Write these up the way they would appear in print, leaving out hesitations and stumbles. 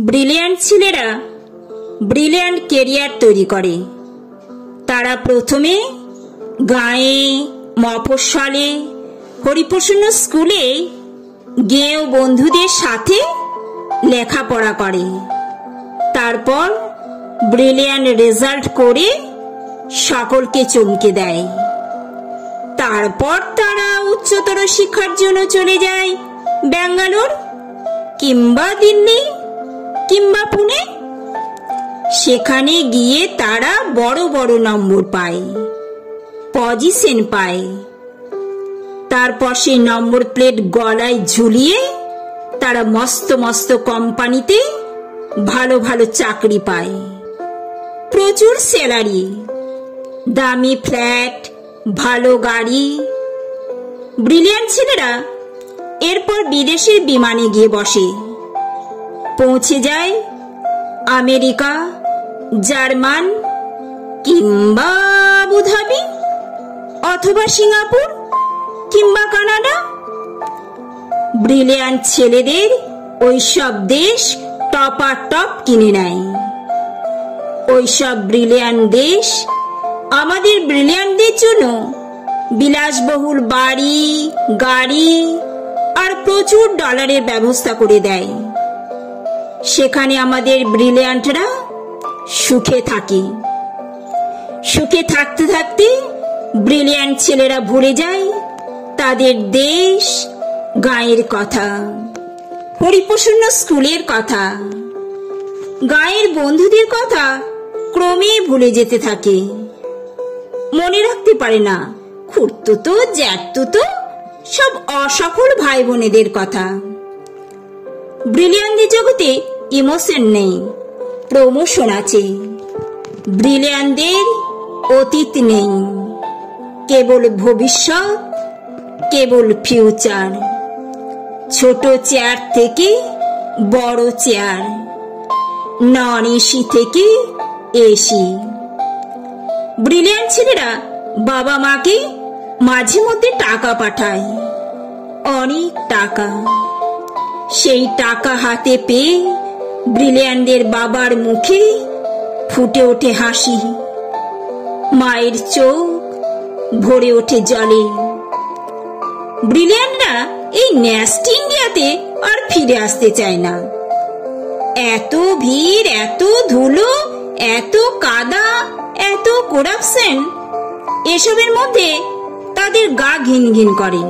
Brilliant ছেলেরা brilliant career তৈরি করে। তারা প্রথমে গাঁয়ে, মফস্বলে, হরিপ্রসন্ন স্কুলে গেঁয়ো বন্ধুদের সাথে লেখাপড়া করে। তারপর ব্রিলিয়ান্ট রেজাল্ট করে সকলকে চমকে দেয়। তারপর তারা উচ্চতর শিক্ষার জন্য চলে যায় ব্যাঙ্গালোর কিংবা দিল্লি কিংবা পুনে। সেখানে গিয়ে তারা বড় বড় নম্বর পায়, পজিশন পায়। তারপর সেই নম্বর প্লেট গলায় ঝুলিয়ে তারা মস্ত মস্ত কোম্পানিতে ভালো ভালো চাকরি পায়, প্রচুর স্যালারি, দামি ফ্ল্যাট, ভালো গাড়ি। ব্রিলিয়ান্ট ছেলেরা এরপর বিদেশের বিমানে গিয়ে বসে, পৌঁছে যায় আমেরিকা, জার্মান কিংবা আবুধাবি অথবা সিঙ্গাপুর কিংবা কানাডা। ব্রিলিয়ান্ট ছেলেদের ওইসব দেশ টপাটপ কিনে নেয়। ওইসব ব্রিলিয়ান্ট দেশ আমাদের ব্রিলিয়ান্টদের জন্য বিলাসবহুল বাড়ি, গাড়ি আর প্রচুর ডলারের ব্যবস্থা করে দেয়। সেখানে আমাদের ব্রিলিয়ান্টরা সুখে থাকে। সুখে থাকতে থাকতে ব্রিলিয়ান্ট ছেলেরা ভুলে যায় তাদের দেশ, গাঁয়ের কথা, হরিপ্রসন্ন স্কুলের কথা, গাঁয়ের বন্ধুদের কথা ক্রমে ভুলে যেতে থাকে। মনে রাখতে পারে না খুড়তুতো, জ্যাঠতুতো সব অসফল ভাই বোনেদের কথা। ব্রিলিয়ান্টদের জগতে ইমোশন নেই, প্রমোশন আছে। ব্রিলিয়ান্টদের অতীত নেই, কেবল ভবিষ্যৎ, কেবল ফিউচার। ছোট চেয়ার থেকে বড় চেয়ার, নন এসি থেকে এসি। ব্রিলিয়ান্ট ছেলেরা বাবা মাকে মাঝে মধ্যে টাকা পাঠায়, অনেক টাকা। সেই টাকা হাতে পেয়ে ব্রিলিয়ান্টদের বাবার মুখে ফুটে ওঠে হাসি, মায়ের চোখ ভরে ওঠে জলে। ব্রিলিয়ান্টরা এই ন্যাস্ট ইন্ডিয়াতে আর ফিরে আসতে চায় না। এত ভিড়, এত ধুলো, এত কাদা, এত করাপশন, এসবের মধ্যে তাদের গা ঘিন ঘিন করে।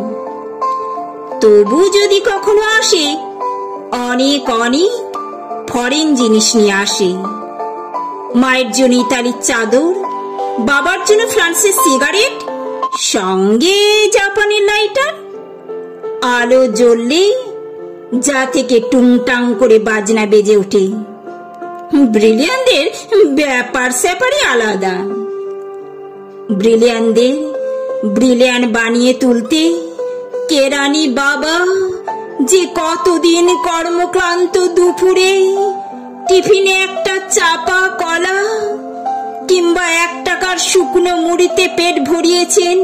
তবু যদি কখনো আসে, অনেক অনেক ফরেন জিনিস নিয়ে আসে। মায়ের জন্য ইতালির চাদর, বাবার জন্য ফ্রান্সের সিগারেট, সঙ্গে জাপানের লাইটার। আলো জ্বললে যা থেকে টুংটাং করে বাজনা বেজে ওঠে। ব্রিলিয়ান্টদের ব্যাপার স্যাপারই আলাদা। ব্রিলিয়ান্টদের ব্রিলিয়ান্ট বানিয়ে তুলতে কেরানি বাবা যে কতদিন কর্মক্লান্ত দুপুরে টিফিনে একটা চাপা কলা কিংবা 1 টাকার শুকনো মুড়িতে পেট ভরিয়েছেন।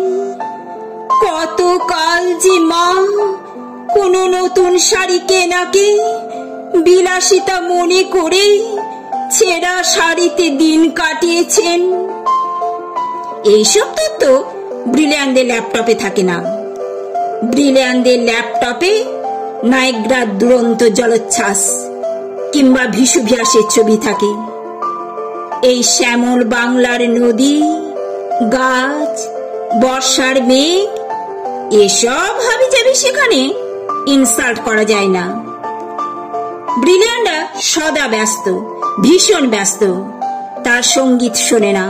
কত কাল যে মা কোনো নতুন শাড়ি কেনাকে বিলাসিতা মনে করে ছেঁড়া শাড়িতে দিন কাটিয়েছেন। এইসব তথ্য ব্রিলিয়ান্টদের ল্যাপটপে থাকে না। ব্রিলিয়ান্টদের ল্যাপটপে নায়াগ্রার দুরন্ত জলোচ্ছ্বাস কিংবা ভিসুভিয়াসের ছবি থাকে। এই শ্যামল বাংলার নদী, গাছ, বর্ষার মেঘ, এসব হাবিজাবি সেখানে ইনসাল্ট করা যায় না। ব্রিলিয়ান্টরা সদা ব্যস্ত, ভীষণ ব্যস্ত। তার সঙ্গীত শোনে না,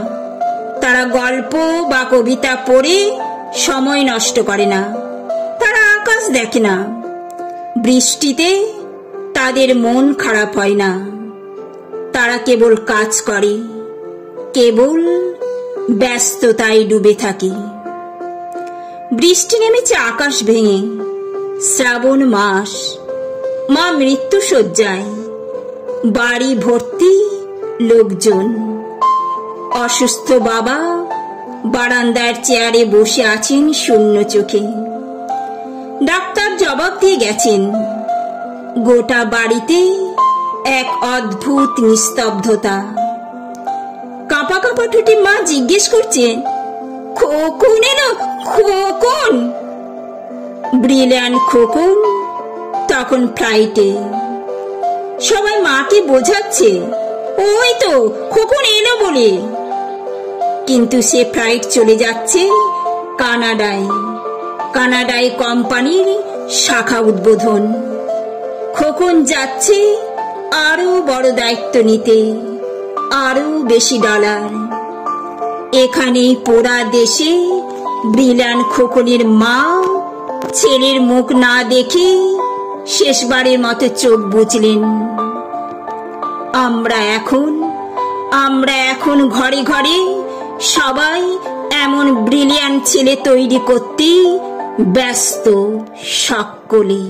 তারা গল্প বা কবিতা পড়ে সময় নষ্ট করে না, তারা আকাশ দেখে না। বৃষ্টিতে তাদের মন খারাপ হয় না। তারা কেবল কাজ করে, কেবল ব্যস্ততায় ডুবে থাকে। বৃষ্টি নেমেছে আকাশ ভেঙে, শ্রাবণ মাস, মা মৃত্যু শয্যায়, বাড়ি ভর্তি লোকজন। অসুস্থ বাবা বারান্দার চেয়ারে বসে আছেন শূন্য চোখে। ডাক্তার জবাব দিয়ে গেছেন, গোটা বাড়িতে এক অদ্ভুত নিস্তব্ধতা। কাঁপা কাঁপা ঠোঁটে মা জিজ্ঞেস করছেন, খোকন এলো, খোকন? ব্রিলিয়ান্ট খোকন তখন ফ্লাইটে। সবাই মাকে বোঝাচ্ছে, ওই তো খোকন এলো বলে। কিন্তু সে ফ্লাইট চলে যাচ্ছে কানাডায়। কানাডায় কোম্পানির শাখা উদ্বোধন। খোকন যাচ্ছে আরো বড় দায়িত্ব নিতে, আরো বেশি ডলার। এখানে পোড়া দেশে ব্রিলিয়ান্ট খোকনের মা ছেলের মুখ না দেখে শেষবারের মতো চোখ বুঝলেন। আমরা এখন ঘরে ঘরে সবাই এমন ব্রিলিয়ান্ট ছেলে তৈরি করতে ব্যস্ত সকলে।